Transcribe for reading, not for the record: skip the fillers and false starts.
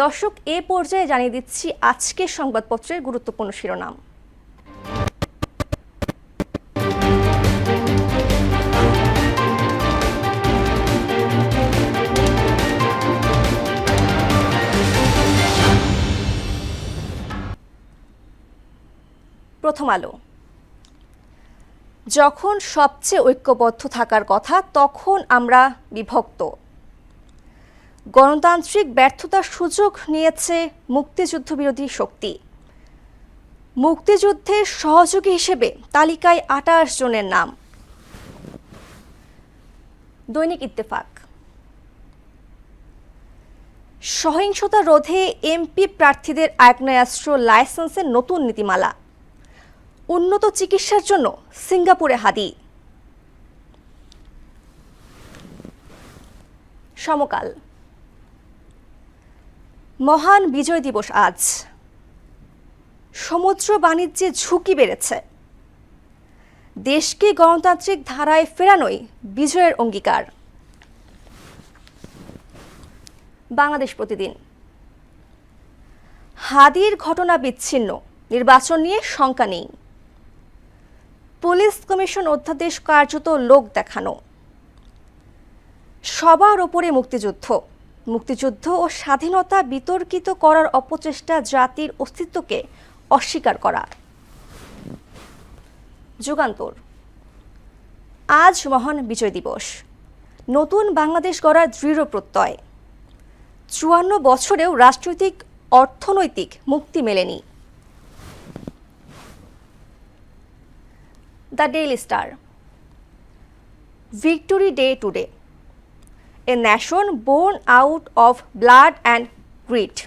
দর্শক, এ পর্যায়ে জানিয়ে দিচ্ছি আজকের সংবাদপত্রের গুরুত্বপূর্ণ শিরোনাম। প্রথম আলো। যখন সবচেয়ে ঐক্যবদ্ধ থাকার কথা তখন আমরা বিভক্ত। গণতান্ত্রিক ব্যর্থতার সুযোগ নিয়েছে মুক্তিযুদ্ধ বিরোধী শক্তি। মুক্তিযুদ্ধের সহযোগী হিসেবে তালিকায় ২৮ জনের নাম। দৈনিক ইত্তেফাক। সহিংসতা রোধে এমপি প্রার্থীদের আগ্নেয়াস্ত্র লাইসেন্সের নতুন নীতিমালা। উন্নত চিকিৎসার জন্য সিঙ্গাপুরে হাদি। সমকাল। মহান বিজয় দিবস আজ। সমুদ্র বাণিজ্যে ঝুঁকি বেড়েছে। দেশকে গণতান্ত্রিক ধারায় ফেরানোই বিজয়ের অঙ্গীকার। বাংলাদেশ প্রতিদিন। হাদির ঘটনা বিচ্ছিন্ন, নির্বাচন নিয়ে শঙ্কা নেই। পুলিশ কমিশন অধ্যাদেশ কার্যত লোক দেখানো। সবার ওপরে মুক্তিযুদ্ধ। মুক্তিযুদ্ধ ও স্বাধীনতা বিতর্কিত করার অপচেষ্টা জাতির অস্তিত্বকে অস্বীকার করা। যুগান্তর। আজ মহান বিজয় দিবস। নতুন বাংলাদেশ গড়ার দৃঢ় প্রত্যয়। ৫৪ বছরেও রাজনৈতিক অর্থনৈতিক মুক্তি মেলেনি। The daily star. Victory day today. A nation born out of blood and grit.